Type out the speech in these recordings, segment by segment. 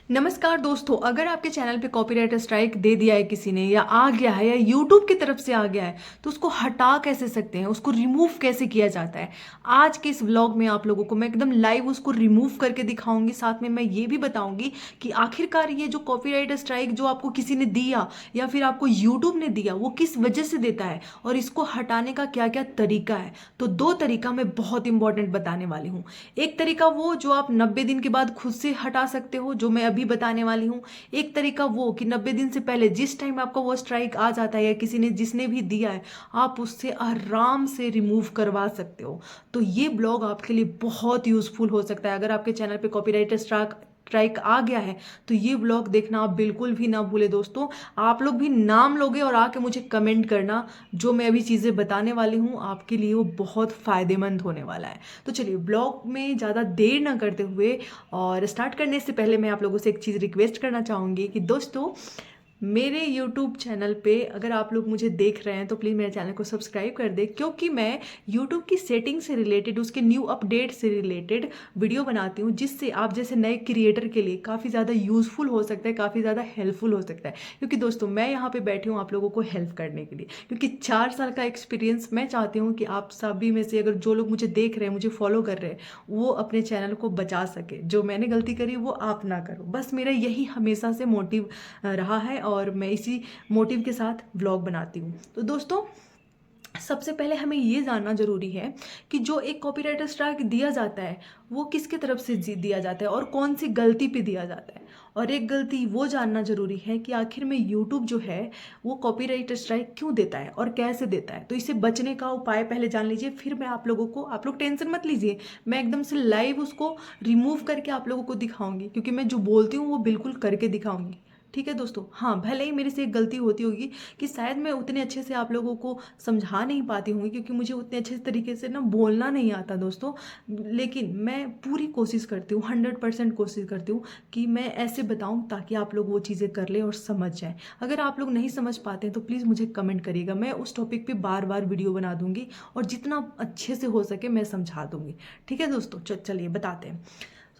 नमस्कार दोस्तों, अगर आपके चैनल पे कॉपीराइट स्ट्राइक दे दिया है किसी ने या आ गया है या यूट्यूब की तरफ से आ गया है तो उसको हटा कैसे सकते हैं, उसको रिमूव कैसे किया जाता है। आज के इस व्लॉग में आप लोगों को मैं एकदम लाइव उसको रिमूव करके दिखाऊंगी। साथ में मैं ये भी बताऊंगी कि आखिरकार ये जो कॉपीराइट स्ट्राइक जो आपको किसी ने दिया या फिर आपको यूट्यूब ने दिया वो किस वजह से देता है और इसको हटाने का क्या क्या तरीका है। तो दो तरीका मैं बहुत इंपॉर्टेंट बताने वाली हूँ। एक तरीका वो जो आप 90 दिन के बाद खुद से हटा सकते हो, जो मैं अभी बताने वाली हूँ। एक तरीका वो कि 90 दिन से पहले जिस टाइम आपका वो स्ट्राइक आ जाता है या किसी ने जिसने भी दिया है आप उससे आराम से रिमूव करवा सकते हो। तो ये ब्लॉग आपके लिए बहुत यूजफुल हो सकता है। अगर आपके चैनल पे कॉपीराइट स्ट्राइक आ गया है तो ये व्लॉग देखना आप बिल्कुल भी ना भूले दोस्तों। आप लोग भी नाम लोगे और आके मुझे कमेंट करना। जो मैं अभी चीज़ें बताने वाली हूँ आपके लिए वो बहुत फ़ायदेमंद होने वाला है। तो चलिए ब्लॉग में ज़्यादा देर ना करते हुए और स्टार्ट करने से पहले मैं आप लोगों से एक चीज़ रिक्वेस्ट करना चाहूँगी कि दोस्तों मेरे YouTube चैनल पे अगर आप लोग मुझे देख रहे हैं तो प्लीज़ मेरे चैनल को सब्सक्राइब कर दें, क्योंकि मैं YouTube की सेटिंग से रिलेटेड, उसके न्यू अपडेट से रिलेटेड वीडियो बनाती हूँ, जिससे आप जैसे नए क्रिएटर के लिए काफ़ी ज़्यादा यूज़फुल हो सकता है, काफ़ी ज़्यादा हेल्पफुल हो सकता है। क्योंकि दोस्तों मैं यहाँ पे बैठी हूँ आप लोगों को हेल्प करने के लिए, क्योंकि 4 साल का एक्सपीरियंस मैं चाहती हूँ कि आप सभी में से अगर जो लोग मुझे देख रहे हैं, मुझे फॉलो कर रहे हैं, वो अपने चैनल को बचा सके। जो मैंने गलती करी वो आप ना करो, बस मेरा यही हमेशा से मोटिव रहा है और मैं इसी मोटिव के साथ व्लॉग बनाती हूँ। तो दोस्तों सबसे पहले हमें ये जानना जरूरी है कि जो एक कॉपीराइट स्ट्राइक दिया जाता है वो किसके तरफ से दिया जाता है और कौन सी गलती पे दिया जाता है। और एक गलती वो जानना जरूरी है कि आखिर में यूट्यूब जो है वो कॉपीराइट स्ट्राइक क्यों देता है और कैसे देता है। तो इसे बचने का उपाय पहले जान लीजिए, फिर मैं आप लोगों को, आप लोग टेंशन मत लीजिए, मैं एकदम से लाइव उसको रिमूव करके आप लोगों को दिखाऊंगी, क्योंकि मैं जो बोलती हूँ वो बिल्कुल करके दिखाऊंगी। ठीक है दोस्तों, हाँ भले ही मेरे से एक गलती होती होगी कि शायद मैं उतने अच्छे से आप लोगों को समझा नहीं पाती होंगी, क्योंकि मुझे उतने अच्छे तरीके से ना बोलना नहीं आता दोस्तों। लेकिन मैं पूरी कोशिश करती हूँ, 100% कोशिश करती हूँ कि मैं ऐसे बताऊँ ताकि आप लोग वो चीज़ें कर लें और समझ जाएं। अगर आप लोग नहीं समझ पाते हैं तो प्लीज़ मुझे कमेंट करिएगा, मैं उस टॉपिक पे बार बार वीडियो बना दूंगी और जितना अच्छे से हो सके मैं समझा दूंगी। ठीक है दोस्तों, चलिए बताते हैं।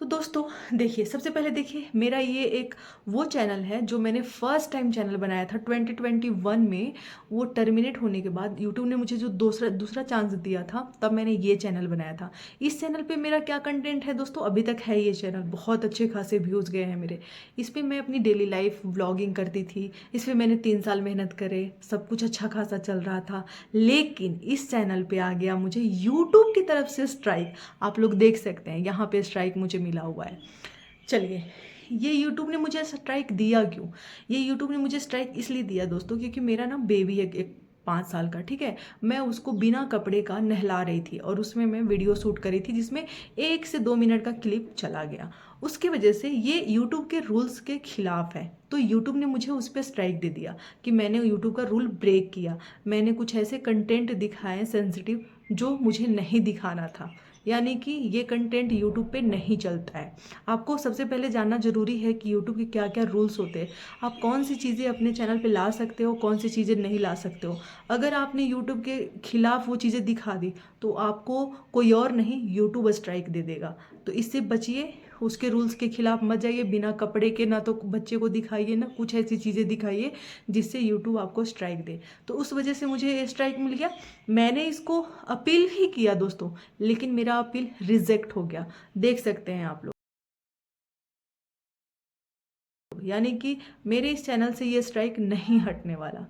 तो दोस्तों देखिए, सबसे पहले देखिए मेरा ये एक वो चैनल है जो मैंने फर्स्ट टाइम चैनल बनाया था 2021 में। वो टर्मिनेट होने के बाद यूट्यूब ने मुझे जो दूसरा दूसरा चांस दिया था तब मैंने ये चैनल बनाया था। इस चैनल पे मेरा क्या कंटेंट है दोस्तों, अभी तक है ये चैनल, बहुत अच्छे खासे व्यूज़ गए हैं मेरे। इस पर मैं अपनी डेली लाइफ व्लॉगिंग करती थी, इस पर मैंने 3 साल मेहनत करे, सब कुछ अच्छा खासा चल रहा था। लेकिन इस चैनल पे आ गया मुझे यूट्यूब की तरफ से स्ट्राइक। आप लोग देख सकते हैं यहाँ पे स्ट्राइक मुझे मिला हुआ है। चलिए, ये यूट्यूब ने मुझे स्ट्राइक दिया क्यों। ये यूट्यूब ने मुझे स्ट्राइक इसलिए दिया दोस्तों क्योंकि मेरा ना बेबी है एक 5 साल का, ठीक है। मैं उसको बिना कपड़े का नहला रही थी और उसमें मैं वीडियो शूट करी थी जिसमें 1 से 2 मिनट का क्लिप चला गया। उसकी वजह से ये यूट्यूब के रूल्स के खिलाफ है, तो यूट्यूब ने मुझे उस पर स्ट्राइक दे दिया कि मैंने यूट्यूब का रूल ब्रेक किया। मैंने कुछ ऐसे कंटेंट दिखाए सेंसिटिव जो मुझे नहीं दिखाना था, यानी कि ये कंटेंट यूट्यूब पे नहीं चलता है। आपको सबसे पहले जानना जरूरी है कि यूट्यूब के क्या क्या रूल्स होते हैं, आप कौन सी चीज़ें अपने चैनल पे ला सकते हो, कौन सी चीज़ें नहीं ला सकते हो। अगर आपने यूट्यूब के खिलाफ वो चीज़ें दिखा दी तो आपको कोई और नहीं, यूट्यूब स्ट्राइक दे देगा। तो इससे बचिए, उसके रूल्स के खिलाफ मत जाइए। बिना कपड़े के ना तो बच्चे को दिखाइए ना कुछ ऐसी चीज़ें दिखाइए जिससे यूट्यूब आपको स्ट्राइक दे। तो उस वजह से मुझे स्ट्राइक मिल गया। मैंने इसको अपील भी किया दोस्तों, लेकिन मेरा अपील रिजेक्ट हो गया, देख सकते हैं आप लोग। यानी कि मेरे इस चैनल से ये स्ट्राइक नहीं हटने वाला।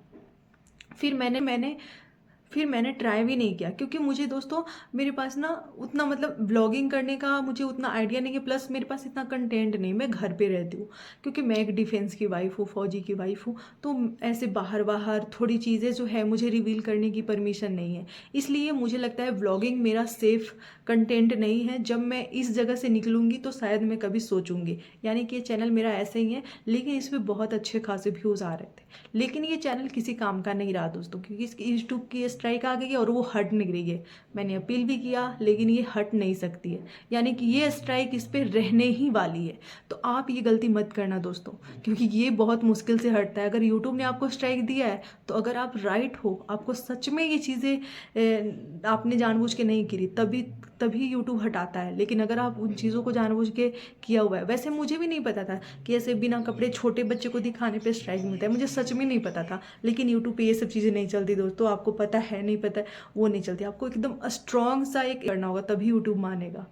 फिर मैंने ट्राई भी नहीं किया, क्योंकि मुझे दोस्तों मेरे पास ना उतना मतलब ब्लॉगिंग करने का मुझे उतना आइडिया नहीं है, प्लस मेरे पास इतना कंटेंट नहीं। मैं घर पे रहती हूँ क्योंकि मैं एक डिफेंस की वाइफ हूँ, फौजी की वाइफ हूँ। तो ऐसे बाहर बाहर थोड़ी चीज़ें जो है मुझे रिवील करने की परमिशन नहीं है। इसलिए मुझे लगता है ब्लॉगिंग मेरा सेफ कंटेंट नहीं है। जब मैं इस जगह से निकलूँगी तो शायद मैं कभी सोचूंगी, यानी कि ये चैनल मेरा ऐसे ही है। लेकिन इस पर बहुत अच्छे खासे व्यूज़ आ रहे थे, लेकिन ये चैनल किसी काम का नहीं रहा दोस्तों, क्योंकि इसकी यूट्यूब की स्ट्राइक आ गई है और वो हट नहीं रही है। मैंने अपील भी किया लेकिन ये हट नहीं सकती है, यानी कि ये स्ट्राइक इस पर रहने ही वाली है। तो आप ये गलती मत करना दोस्तों, क्योंकि ये बहुत मुश्किल से हटता है। अगर यूट्यूब ने आपको स्ट्राइक दिया है तो अगर आप राइट हो, आपको सच में ये चीज़ें आपने जानबूझ के नहीं करी, तभी तभी यूट्यूब हटाता है। लेकिन अगर आप उन चीज़ों को जानबूझ के किया हुआ है, वैसे मुझे भी नहीं पता था कि ऐसे बिना कपड़े छोटे बच्चे को दिखाने पे स्ट्राइक मिलता है, मुझे सच में नहीं पता था। लेकिन यूट्यूब पे ये सब चीज़ें नहीं चलती दोस्तों, आपको पता है नहीं पता है वो नहीं चलती, आपको एकदम स्ट्रॉन्ग सा एक करना होगा तभी यूट्यूब मानेगा।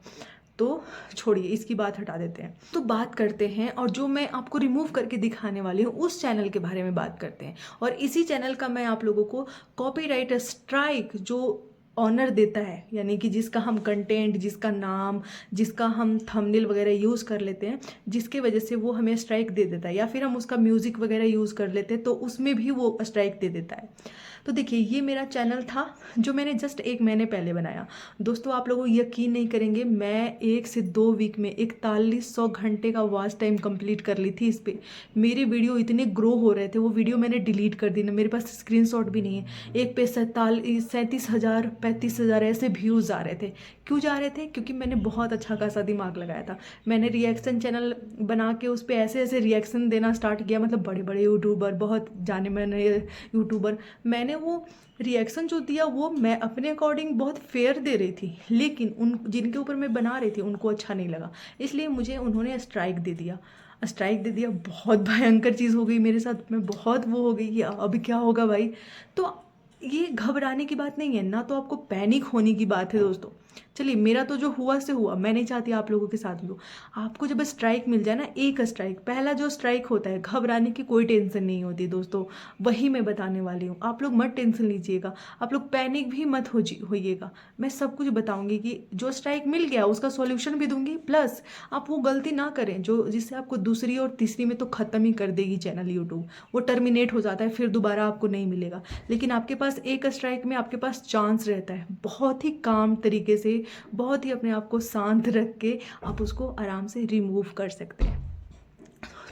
तो छोड़िए, इसकी बात हटा देते हैं। तो बात करते हैं, और जो मैं आपको रिमूव करके दिखाने वाली हूँ उस चैनल के बारे में बात करते हैं। और इसी चैनल का मैं आप लोगों को कॉपीराइट स्ट्राइक जो ऑनर देता है, यानी कि जिसका हम कंटेंट, जिसका नाम, जिसका हम थंबनेल वगैरह यूज़ कर लेते हैं, जिसके वजह से वो हमें स्ट्राइक दे देता है, या फिर हम उसका म्यूज़िक वगैरह यूज़ कर लेते हैं तो उसमें भी वो स्ट्राइक दे देता है। तो देखिए, ये मेरा चैनल था जो मैंने जस्ट 1 महीने पहले बनाया। दोस्तों आप लोग यकीन नहीं करेंगे, मैं 1 से 2 वीक में 4100 घंटे का वॉच टाइम कंप्लीट कर ली थी इस पर। मेरे वीडियो इतने ग्रो हो रहे थे, वो वीडियो मैंने डिलीट कर दी ना, मेरे पास स्क्रीनशॉट भी नहीं है। एक पे 37,000 35,000 ऐसे व्यूज़ आ रहे थे। क्यों जा रहे थे? क्योंकि मैंने बहुत अच्छा खासा दिमाग लगाया था। मैंने रिएक्शन चैनल बना के उस पर ऐसे ऐसे रिएक्शन देना स्टार्ट किया, मतलब बड़े बड़े यूट्यूबर, बहुत जाने माने यूट्यूबर, मैंने वो रिएक्शन जो दिया वो मैं अपने अकॉर्डिंग बहुत फेयर दे रही थी, लेकिन उन जिनके ऊपर मैं बना रही थी उनको अच्छा नहीं लगा, इसलिए मुझे उन्होंने स्ट्राइक दे दिया। स्ट्राइक दे दिया, बहुत भयंकर चीज़ हो गई मेरे साथ, मैं बहुत वो हो गई कि अब क्या होगा भाई। तो ये घबराने की बात नहीं है ना, तो आपको पैनिक होने की बात है दोस्तों। चलिए, मेरा तो जो हुआ से हुआ, मैं नहीं चाहती आप लोगों के साथ भी हो। आपको जब स्ट्राइक मिल जाए ना, एक स्ट्राइक, पहला जो स्ट्राइक होता है, घबराने की कोई टेंशन नहीं होती दोस्तों, वही मैं बताने वाली हूँ। आप लोग मत टेंशन लीजिएगा, आप लोग पैनिक भी मत होइएगा। मैं सब कुछ बताऊंगी कि जो स्ट्राइक मिल गया उसका सॉल्यूशन भी दूंगी, प्लस आप वो गलती ना करें जो जिससे आपको दूसरी और तीसरी में तो ख़त्म ही कर देगी चैनल यूट्यूब, वो टर्मिनेट हो जाता है, फिर दोबारा आपको नहीं मिलेगा। लेकिन आपके पास एक स्ट्राइक में आपके पास चांस रहता है, बहुत ही काम तरीके से, बहुत ही अपने आप को शांत रख के आप उसको आराम से रिमूव कर सकते हैं।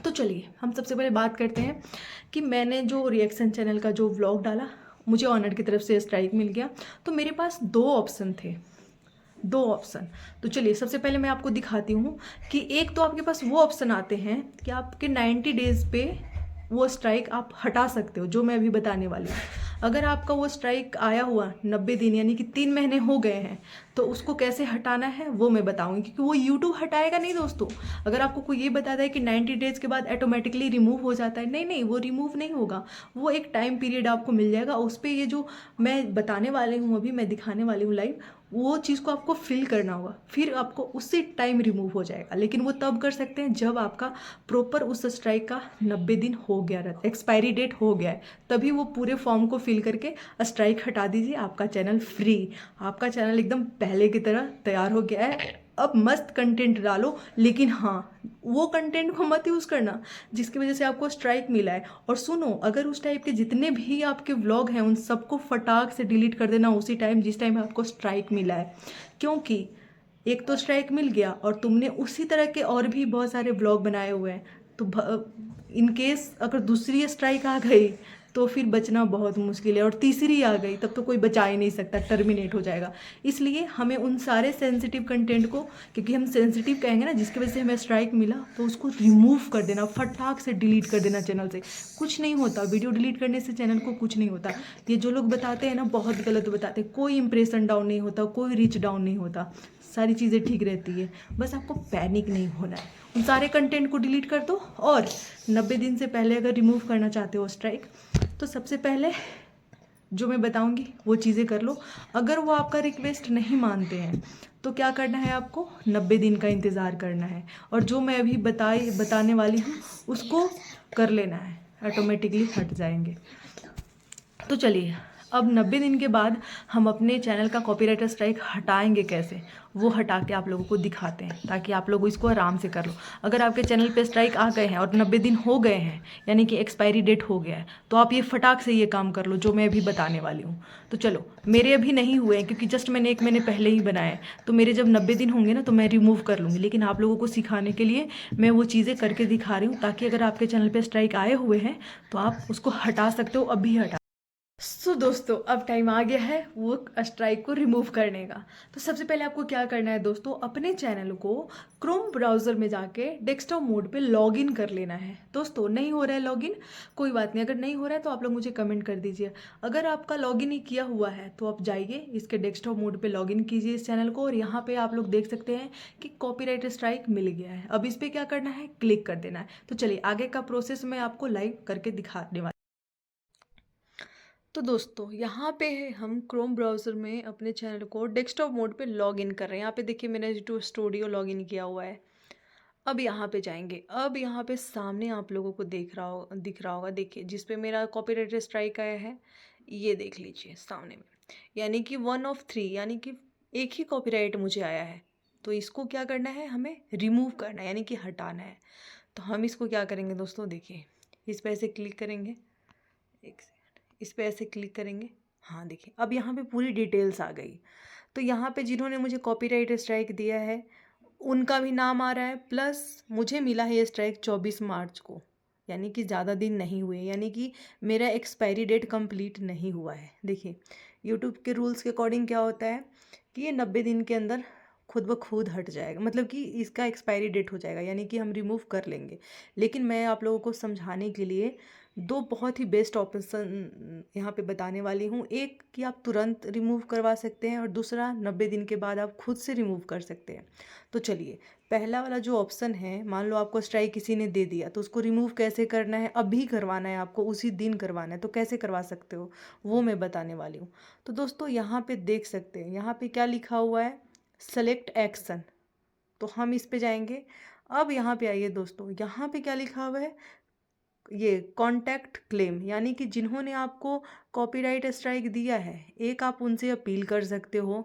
तो चलिए, हम सबसे पहले बात करते हैं कि मैंने जो रिएक्शन चैनल का जो व्लॉग डाला, मुझे ऑनर की तरफ से स्ट्राइक मिल गया। तो मेरे पास 2 ऑप्शन थे, 2 ऑप्शन। तो चलिए, सबसे पहले मैं आपको दिखाती हूँ कि एक तो आपके पास वो ऑप्शन आते हैं कि आपके 90 डेज़ पे वो स्ट्राइक आप हटा सकते हो, जो मैं अभी बताने वाली हूँ। अगर आपका वो स्ट्राइक आया हुआ 90 दिन यानी कि 3 महीने हो गए हैं, तो उसको कैसे हटाना है वो मैं बताऊंगी, क्योंकि वो यूट्यूब हटाएगा नहीं दोस्तों। अगर आपको कोई ये बताता है कि 90 डेज़ के बाद ऑटोमेटिकली रिमूव हो जाता है, नहीं नहीं, वो रिमूव नहीं होगा। वो एक टाइम पीरियड आपको मिल जाएगा, उस पर ये जो मैं बताने वाली हूँ, अभी मैं दिखाने वाली हूँ लाइव, वो चीज़ को आपको फिल करना होगा, फिर आपको उसी टाइम रिमूव हो जाएगा। लेकिन वो तब कर सकते हैं जब आपका प्रॉपर उस स्ट्राइक का 90 दिन हो गया रहता, एक्सपायरी डेट हो गया है, तभी वो पूरे फॉर्म को फिल करके स्ट्राइक हटा दीजिए, आपका चैनल फ्री, आपका चैनल एकदम पहले की तरह तैयार हो गया है। अब मस्त कंटेंट डालो, लेकिन हाँ, वो कंटेंट को मत यूज़ करना जिसकी वजह से आपको स्ट्राइक मिला है। और सुनो, अगर उस टाइप के जितने भी आपके व्लॉग हैं उन सबको फटाक से डिलीट कर देना उसी टाइम जिस टाइम आपको स्ट्राइक मिला है, क्योंकि एक तो स्ट्राइक मिल गया और तुमने उसी तरह के और भी बहुत सारे व्लॉग बनाए हुए हैं, तो इन केस अगर दूसरी स्ट्राइक आ गई तो फिर बचना बहुत मुश्किल है, और तीसरी आ गई तब तो कोई बचा ही नहीं सकता, टर्मिनेट हो जाएगा। इसलिए हमें उन सारे सेंसिटिव कंटेंट को, क्योंकि हम सेंसिटिव कहेंगे ना, जिसकी वजह से हमें स्ट्राइक मिला, तो उसको रिमूव कर देना, फटाक से डिलीट कर देना चैनल से। कुछ नहीं होता, वीडियो डिलीट करने से चैनल को कुछ नहीं होता। ये जो लोग बताते हैं ना, बहुत गलत बताते हैं। कोई इंप्रेशन डाउन नहीं होता, कोई रीच डाउन नहीं होता, सारी चीज़ें ठीक रहती है। बस आपको पैनिक नहीं होना है। उन सारे कंटेंट को डिलीट कर दो, और 90 दिन से पहले अगर रिमूव करना चाहते हो स्ट्राइक, तो सबसे पहले जो मैं बताऊंगी वो चीज़ें कर लो। अगर वो आपका रिक्वेस्ट नहीं मानते हैं तो क्या करना है, आपको 90 दिन का इंतज़ार करना है, और जो मैं अभी बताने वाली हूँ उसको कर लेना है, ऑटोमेटिकली हट जाएंगे। तो चलिए, अब 90 दिन के बाद हम अपने चैनल का कॉपीराइट स्ट्राइक हटाएंगे कैसे, वो हटा के आप लोगों को दिखाते हैं, ताकि आप लोग इसको आराम से कर लो। अगर आपके चैनल पे स्ट्राइक आ गए हैं और 90 दिन हो गए हैं, यानी कि एक्सपायरी डेट हो गया है, तो आप ये फटाक से ये काम कर लो जो मैं अभी बताने वाली हूँ। तो चलो, मेरे अभी नहीं हुए हैं क्योंकि जस्ट मैंने 1 महीने पहले ही बनाए, तो मेरे जब 90 दिन होंगे ना तो मैं रिमूव कर लूँगी। लेकिन आप लोगों को सिखाने के लिए मैं वो चीज़ें करके दिखा रही हूँ, ताकि अगर आपके चैनल पर स्ट्राइक आए हुए हैं तो आप उसको हटा सकते हो, अभी हटा। सो दोस्तों अब टाइम आ गया है वो स्ट्राइक को रिमूव करने का। तो सबसे पहले आपको क्या करना है दोस्तों, अपने चैनल को क्रोम ब्राउज़र में जाके डेस्कटॉप मोड पे लॉगिन कर लेना है। दोस्तों नहीं हो रहा है लॉगिन, कोई बात नहीं, अगर नहीं हो रहा है तो आप लोग मुझे कमेंट कर दीजिए। अगर आपका लॉगिन ही किया हुआ है तो आप जाइए इसके डेस्कटॉप मोड पे लॉगिन कीजिए इस चैनल को, और यहाँ पे आप लोग देख सकते हैं कि कॉपीराइट स्ट्राइक मिल गया है। अब इस पर क्या करना है, क्लिक कर देना है। तो चलिए आगे का प्रोसेस मैं आपको लाइव करके दिखाने वाली। तो दोस्तों यहाँ पे हम क्रोम ब्राउज़र में अपने चैनल को डेस्कटॉप मोड पे लॉगिन कर रहे हैं। यहाँ पे देखिए मैंने यूट्यूब स्टूडियो लॉगिन किया हुआ है। अब यहाँ पे जाएंगे, अब यहाँ पे सामने आप लोगों को दिख रहा होगा, देखिए जिस पे मेरा कॉपीराइट स्ट्राइक आया है, ये देख लीजिए सामने में, यानी कि 1 of 3, यानी कि एक ही कॉपीराइट मुझे आया है। तो इसको क्या करना है, हमें रिमूव करना है, यानी कि हटाना है। तो हम इसको क्या करेंगे दोस्तों, देखिए इस पर ऐसे क्लिक करेंगे, एक इस पे ऐसे क्लिक करेंगे। हाँ देखिए अब यहाँ पे पूरी डिटेल्स आ गई। तो यहाँ पे जिन्होंने मुझे कॉपीराइट स्ट्राइक दिया है उनका भी नाम आ रहा है, प्लस मुझे मिला है ये स्ट्राइक 24 मार्च को, यानी कि ज़्यादा दिन नहीं हुए, यानी कि मेरा एक्सपायरी डेट कंप्लीट नहीं हुआ है। देखिए यूट्यूब के रूल्स के अकॉर्डिंग क्या होता है कि ये 90 दिन के अंदर खुद ब खुद हट जाएगा, मतलब कि इसका एक्सपायरी डेट हो जाएगा, यानी कि हम रिमूव कर लेंगे। लेकिन मैं आप लोगों को समझाने के लिए दो बहुत ही बेस्ट ऑप्शन यहाँ पे बताने वाली हूँ। एक कि आप तुरंत रिमूव करवा सकते हैं, और दूसरा 90 दिन के बाद आप खुद से रिमूव कर सकते हैं। तो चलिए पहला वाला जो ऑप्शन है, मान लो आपको स्ट्राइक किसी ने दे दिया तो उसको रिमूव कैसे करना है, अभी करवाना है आपको, उसी दिन करवाना है, तो कैसे करवा सकते हो वो मैं बताने वाली हूँ। तो दोस्तों यहाँ पे देख सकते हैं, यहाँ पे क्या लिखा हुआ है, सेलेक्ट एक्शन। तो हम इस पे जाएंगे। अब यहाँ पे आइए दोस्तों, यहाँ पे क्या लिखा हुआ है, ये कॉन्टैक्ट क्लेम, यानी कि जिन्होंने आपको कॉपीराइट स्ट्राइक दिया है, एक आप उनसे अपील कर सकते हो,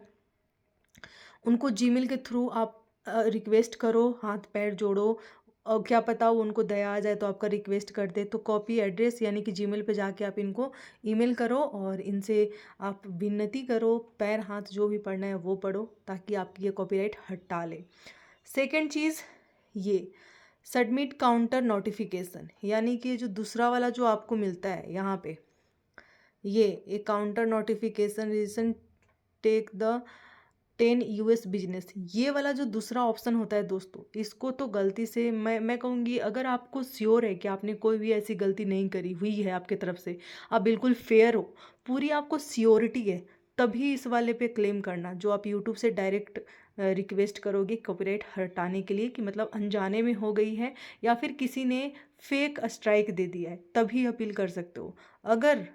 उनको जीमेल के थ्रू आप रिक्वेस्ट करो, हाथ पैर जोड़ो, और क्या पता वो उनको दया आ जाए तो आपका रिक्वेस्ट कर दे। तो कॉपी एड्रेस यानी कि जीमेल पे जाके आप इनको ईमेल करो और इनसे आप विनती करो, पैर हाथ जो भी पढ़ना है वो पढ़ो, ताकि आपकी ये कॉपीराइट हटा ले। सेकेंड चीज़, ये सबमिट काउंटर नोटिफिकेशन, यानी कि जो दूसरा वाला जो आपको मिलता है यहाँ पे, ये एक counter notification reason take the 10 US business, ये वाला जो दूसरा ऑप्शन होता है दोस्तों, इसको तो गलती से मैं कहूँगी, अगर आपको श्योर है कि आपने कोई भी ऐसी गलती नहीं करी हुई है आपके तरफ से, आप बिल्कुल फेयर हो, पूरी आपको श्योरिटी है, तभी इस वाले पे क्लेम करना, जो आप यूट्यूब से डायरेक्ट रिक्वेस्ट करोगे कॉपीराइट हटाने के लिए, कि मतलब अनजाने में हो गई है या फिर किसी ने फेक स्ट्राइक दे दिया है, तभी अपील कर सकते हो। अगर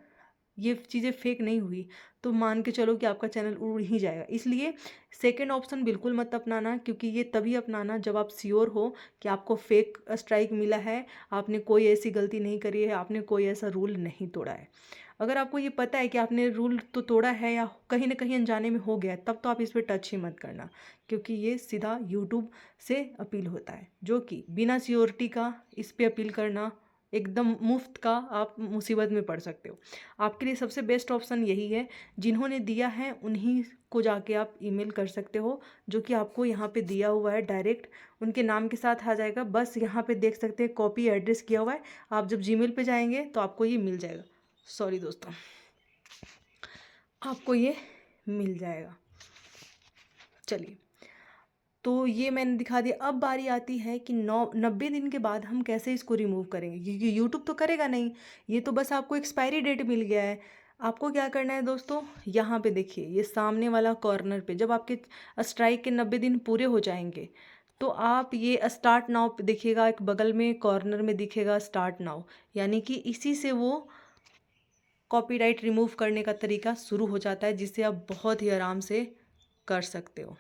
ये चीज़ें फेक नहीं हुई तो मान के चलो कि आपका चैनल उड़ ही जाएगा। इसलिए सेकंड ऑप्शन बिल्कुल मत अपनाना, क्योंकि ये तभी अपनाना जब आप श्योर हो कि आपको फेक स्ट्राइक मिला है, आपने कोई ऐसी गलती नहीं करी है, आपने कोई ऐसा रूल नहीं तोड़ा है। अगर आपको ये पता है कि आपने रूल तो तोड़ा है या कहीं ना कहीं अनजाने में हो गया, तब तो आप इस पर टच ही मत करना, क्योंकि ये सीधा यूट्यूब से अपील होता है, जो कि बिना सियोरिटी का इस पर अपील करना एकदम मुफ्त का, आप मुसीबत में पड़ सकते हो। आपके लिए सबसे बेस्ट ऑप्शन यही है, जिन्होंने दिया है उन्हीं को जाके आप ईमेल कर सकते हो, जो कि आपको यहाँ पे दिया हुआ है, डायरेक्ट उनके नाम के साथ आ जाएगा। बस यहाँ पे देख सकते हैं कॉपी एड्रेस किया हुआ है, आप जब जीमेल पे जाएंगे तो आपको ये मिल जाएगा। सॉरी दोस्तों, आपको ये मिल जाएगा। चलिए, तो ये मैंने दिखा दिया। अब बारी आती है कि 90 दिन के बाद हम कैसे इसको रिमूव करेंगे, क्योंकि यूट्यूब तो करेगा नहीं, ये तो बस आपको एक्सपायरी डेट मिल गया है। आपको क्या करना है दोस्तों, यहाँ पे देखिए ये सामने वाला कॉर्नर पे, जब आपके स्ट्राइक के 90 दिन पूरे हो जाएंगे तो आप ये स्टार्ट नाउ पे देखिएगा, एक बगल में कॉर्नर में दिखेगा स्टार्ट नाउ, यानी कि इसी से वो कॉपीराइट रिमूव करने का तरीका शुरू हो जाता है, जिससे आप बहुत ही आराम से कर सकते हो।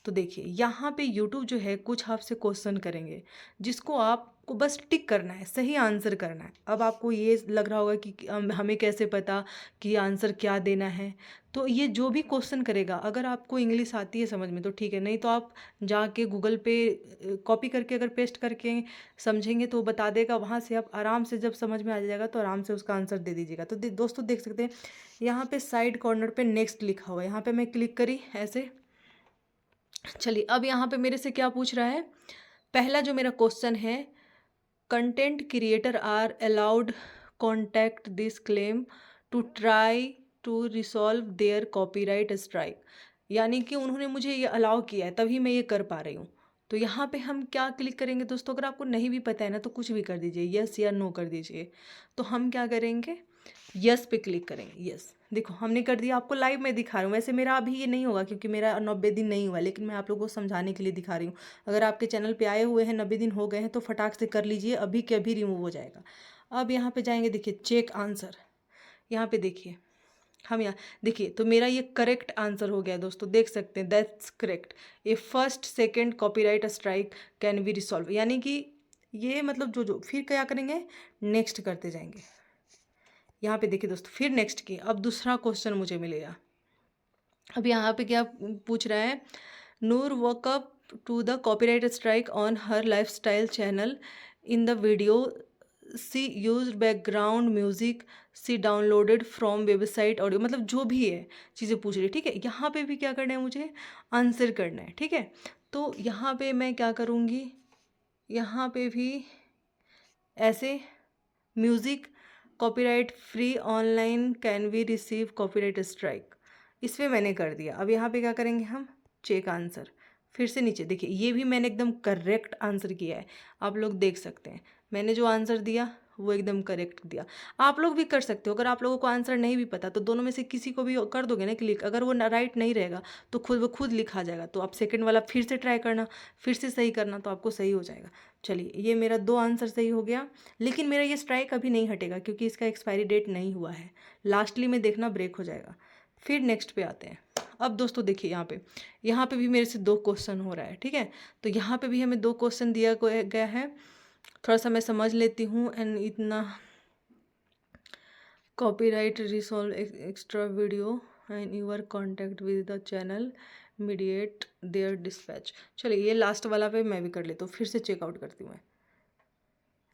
तो देखिए यहाँ पे YouTube जो है कुछ आपसे क्वेश्चन करेंगे, जिसको आपको बस टिक करना है, सही आंसर करना है। अब आपको ये लग रहा होगा कि हमें कैसे पता कि आंसर क्या देना है। तो ये जो भी क्वेश्चन करेगा, अगर आपको इंग्लिश आती है समझ में तो ठीक है, नहीं तो आप जाके गूगल पे कॉपी करके अगर पेस्ट करके समझेंगे तो वो बता देगा, वहाँ से आप आराम से जब समझ में आ जाएगा तो आराम से उसका आंसर दे दीजिएगा। तो दोस्तों देख सकते हैं यहाँ पे साइड कॉर्नर पे नेक्स्ट लिखा हुआ है, यहाँ पे मैं क्लिक करी ऐसे। चलिए अब यहाँ पे मेरे से क्या पूछ रहा है, पहला जो मेरा क्वेश्चन है, content creator are allowed contact this claim to try to resolve their copyright strike, यानी कि उन्होंने मुझे ये अलाउ किया है तभी मैं ये कर पा रही हूँ। तो यहाँ पे हम क्या क्लिक करेंगे दोस्तों, अगर आपको नहीं भी पता है ना तो कुछ भी कर दीजिए, यस या नो कर दीजिए। तो हम क्या करेंगे, यस पे क्लिक करेंगे। यस, देखो हमने कर दिया, आपको लाइव में दिखा रहा हूँ। वैसे मेरा अभी ये नहीं होगा क्योंकि मेरा 90 दिन नहीं हुआ, लेकिन मैं आप लोगों को समझाने के लिए दिखा रही हूँ। अगर आपके चैनल पे आए हुए हैं 90 दिन हो गए हैं तो फटाक से कर लीजिए, अभी के अभी रिमूव हो जाएगा। अब यहाँ पे जाएंगे, देखिए चेक आंसर, यहाँ पे देखिए हम यहाँ देखिए, तो मेरा ये करेक्ट आंसर हो गया दोस्तों, देख सकते हैं, that's correct. A first second copyright strike can be resolve, यानी कि ये मतलब जो फिर क्या करेंगे, नेक्स्ट करते जाएंगे। यहाँ पे देखिए दोस्तों, फिर नेक्स्ट की, अब दूसरा क्वेश्चन मुझे मिलेगा। अब यहाँ पे क्या पूछ रहा है, Noor walk up to the copyright strike on her lifestyle channel in the video she use background music she downloaded from website audio, मतलब जो भी है चीज़ें पूछ रही है। ठीक है, यहाँ पे भी क्या करना है, मुझे आंसर करना है। ठीक है, तो यहाँ पे मैं क्या करूँगी, यहाँ पे भी ऐसे music copyright free online can we receive copyright strike, इस पर मैंने कर दिया। अब यहाँ पे क्या करेंगे हम, चेक आंसर, फिर से नीचे देखिए, ये भी मैंने एकदम करेक्ट आंसर किया है। आप लोग देख सकते हैं मैंने जो आंसर दिया वो एकदम करेक्ट दिया। आप लोग भी कर सकते हो, अगर आप लोगों को आंसर नहीं भी पता तो दोनों में से किसी को भी कर दोगे ना क्लिक, अगर वो राइट नहीं रहेगा तो वो खुद लिखा जाएगा। तो आप सेकंड वाला फिर से ट्राई करना, फिर से सही करना, तो आपको सही हो जाएगा। चलिए, ये मेरा 2 आंसर सही हो गया, लेकिन मेरा ये स्ट्राइक अभी नहीं हटेगा क्योंकि इसका एक्सपायरी डेट नहीं हुआ है। लास्टली में देखना ब्रेक हो जाएगा। फिर नेक्स्ट पे आते हैं। अब दोस्तों देखिए, यहाँ पे भी मेरे से 2 क्वेश्चन हो रहा है। ठीक है, तो यहाँ पे भी हमें 2 क्वेश्चन दिया गया है, थोड़ा सा मैं समझ लेती हूँ। एंड इतना copyright resolve extra video and your contact with the channel mediate there dispatch. चलिए, ये लास्ट वाला पे मैं भी कर लेता हूँ, फिर से चेकआउट करती हूँ मैं।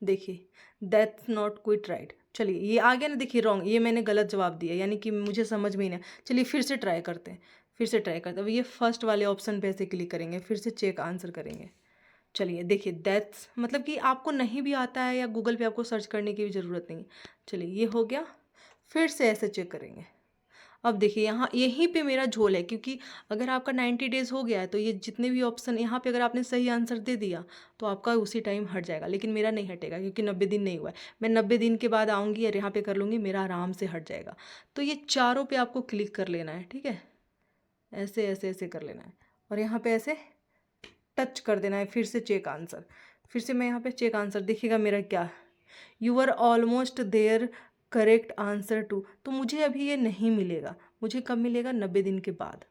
देखिए, दैट्स नॉट क्विट राइट, चलिए ये आ गया ना, देखिए रॉन्ग, ये मैंने गलत जवाब दिया, यानी कि मुझे समझ में ही नहीं। चलिए फिर से ट्राई करते हैं, अब ये फर्स्ट वाले ऑप्शन पे ऐसे क्लिक करेंगे, फिर से चेक आंसर करेंगे। चलिए देखिए, दैट्स मतलब कि आपको नहीं भी आता है या गूगल पे आपको सर्च करने की भी ज़रूरत नहीं। चलिए ये हो गया, फिर से ऐसे चेक करेंगे। अब देखिए, यहाँ यहीं पे मेरा झोल है, क्योंकि अगर आपका 90 डेज़ हो गया है तो ये जितने भी ऑप्शन यहाँ पे अगर आपने सही आंसर दे दिया तो आपका उसी टाइम हट जाएगा, लेकिन मेरा नहीं हटेगा क्योंकि 90 दिन नहीं हुआ है। मैं 90 दिन के बाद आऊँगी और यहाँ पे कर लूँगी, मेरा आराम से हट जाएगा। तो ये चारों पे आपको क्लिक कर लेना है। ठीक है, ऐसे ऐसे ऐसे कर लेना है और यहाँ पे ऐसे टच कर देना है, फिर से चेक आंसर। फिर से मैं यहाँ पे चेक आंसर, देखिएगा मेरा क्या, you are almost there correct answer too. तो मुझे अभी ये नहीं मिलेगा, मुझे कब मिलेगा, 90 दिन के बाद।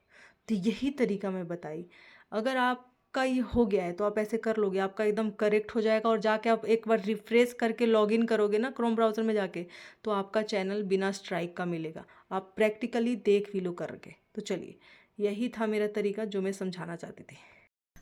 तो यही तरीका मैं बताई, अगर आपका ये हो गया है तो आप ऐसे कर लोगे, आपका एकदम करेक्ट हो जाएगा। और जाके आप एक बार रिफ्रेश करके लॉगिन करोगे ना क्रोम ब्राउज़र में जाके, तो आपका चैनल बिना स्ट्राइक का मिलेगा। आप प्रैक्टिकली देख भी लो करके। तो चलिए, यही था मेरा तरीका जो मैं समझाना चाहती थी।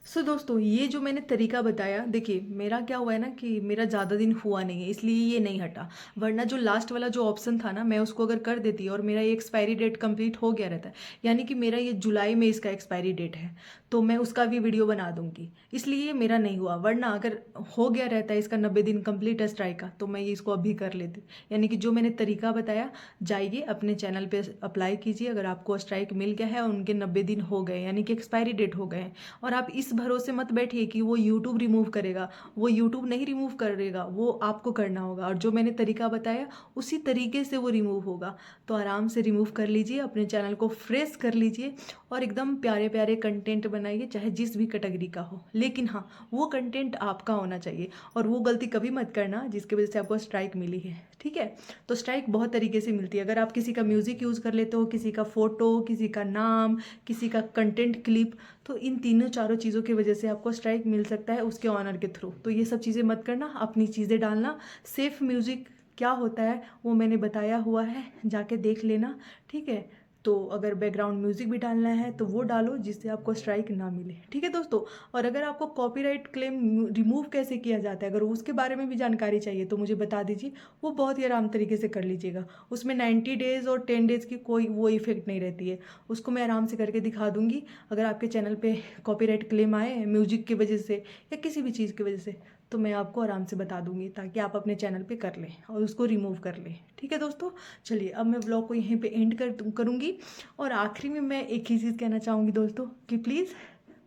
सो दोस्तों, ये जो मैंने तरीका बताया, देखिए मेरा क्या हुआ है ना कि मेरा ज़्यादा दिन हुआ नहीं है, इसलिए ये नहीं हटा। वरना जो लास्ट वाला जो ऑप्शन था ना, मैं उसको अगर कर देती और मेरा ये एक्सपायरी डेट कंप्लीट हो गया रहता, यानी कि मेरा ये जुलाई में इसका एक्सपायरी डेट है, तो मैं उसका भी वीडियो बना दूंगी, इसलिए मेरा नहीं हुआ। वरना अगर हो गया रहता है इसका 90 दिन कंप्लीट है स्ट्राइक का, तो मैं ये इसको अभी कर लेती। यानी कि जो मैंने तरीका बताया, जाइए अपने चैनल पर अप्लाई कीजिए। अगर आपको स्ट्राइक मिल गया है और उनके 90 दिन हो गए, यानी कि एक्सपायरी डेट हो गए हैं, और आप इस भरोसे मत बैठिए कि वो यूट्यूब रिमूव करेगा, वो यूट्यूब नहीं रिमूव करेगा, वो आपको करना होगा। और जो मैंने तरीका बताया उसी तरीके से वो रिमूव होगा। तो आराम से रिमूव कर लीजिए, अपने चैनल को फ्रेश कर लीजिए और एकदम प्यारे प्यारे कंटेंट बनाइए, चाहे जिस भी कैटेगरी का हो। लेकिन हाँ, वो कंटेंट आपका होना चाहिए, और वो गलती कभी मत करना जिसकी वजह से आपको स्ट्राइक मिली है। ठीक है, तो स्ट्राइक बहुत तरीके से मिलती है। अगर आप किसी का म्यूजिक यूज़ कर लेते हो, किसी का फोटो, किसी का नाम, किसी का कंटेंट क्लिप, तो इन तीनों चारों चीज़ों की वजह से आपको स्ट्राइक मिल सकता है उसके ऑनर के थ्रू। तो ये सब चीज़ें मत करना, अपनी चीज़ें डालना। सेफ म्यूज़िक क्या होता है वो मैंने बताया हुआ है, जाके देख लेना। ठीक है, तो अगर बैकग्राउंड म्यूज़िक भी डालना है तो वो डालो जिससे आपको स्ट्राइक ना मिले। ठीक है दोस्तों, और अगर आपको कॉपीराइट क्लेम रिमूव कैसे किया जाता है, अगर उसके बारे में भी जानकारी चाहिए तो मुझे बता दीजिए, वो बहुत ही आराम तरीके से कर लीजिएगा। उसमें 90 डेज़ और 10 डेज़ की कोई वो इफेक्ट नहीं रहती है, उसको मैं आराम से करके दिखा दूंगी। अगर आपके चैनल पर कॉपीराइट क्लेम आए म्यूजिक की वजह से या किसी भी चीज़ की वजह से, तो मैं आपको आराम से बता दूंगी, ताकि आप अपने चैनल पे कर लें और उसको रिमूव कर लें। ठीक है दोस्तों, चलिए अब मैं व्लॉग को यहीं पे एंड करूँगी। और आखिरी में मैं एक ही चीज़ कहना चाहूँगी दोस्तों कि प्लीज़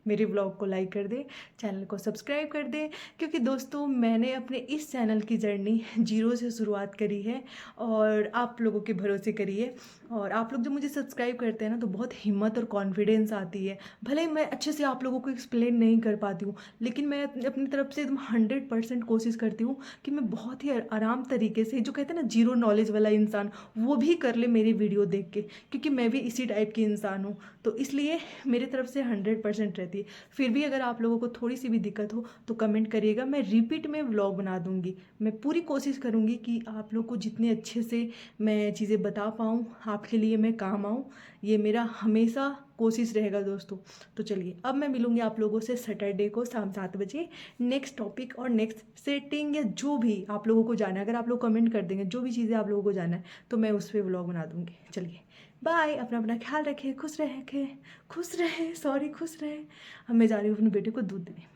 मेरे ब्लॉग को लाइक कर दें, चैनल को सब्सक्राइब कर दें, क्योंकि दोस्तों मैंने अपने इस चैनल की जर्नी जीरो से शुरुआत करी है और आप लोगों के भरोसे करी है। और आप लोग जब मुझे सब्सक्राइब करते हैं ना, तो बहुत हिम्मत और कॉन्फिडेंस आती है। भले ही मैं अच्छे से आप लोगों को एक्सप्लेन नहीं कर पाती हूँ, लेकिन मैं अपनी तरफ से एकदम 100% कोशिश करती हूँ कि मैं बहुत ही आराम तरीके से, जो कहते हैं ना जीरो नॉलेज वाला इंसान, वो भी कर ले मेरी वीडियो देख के, क्योंकि मैं भी इसी टाइप की इंसान हूँ। तो इसलिए मेरी तरफ से 100% रहती है। फिर भी अगर आप लोगों को थोड़ी सी भी दिक्कत हो तो कमेंट करिएगा, मैं रिपीट में व्लॉग बना दूंगी। मैं पूरी कोशिश करूंगी कि आप लोग को जितने अच्छे से मैं चीज़ें बता पाऊँ, आपके लिए मैं काम आऊँ। ये मेरा हमेशा कोशिश रहेगा दोस्तों। तो चलिए अब मैं मिलूंगी आप लोगों से सैटरडे को शाम 7 बजे, नेक्स्ट टॉपिक और नेक्स्ट सेटिंग, या जो भी आप लोगों को जाना है। अगर आप लोग कमेंट कर देंगे जो भी चीज़ें आप लोगों को जाना है, तो मैं उस पर व्लॉग बना दूंगी। चलिए बाय, अपना अपना ख्याल रखें, खुश रहे, खुश रहे, खुश रहे। अब मैं जा रही हूँ अपने बेटे को दूध देने।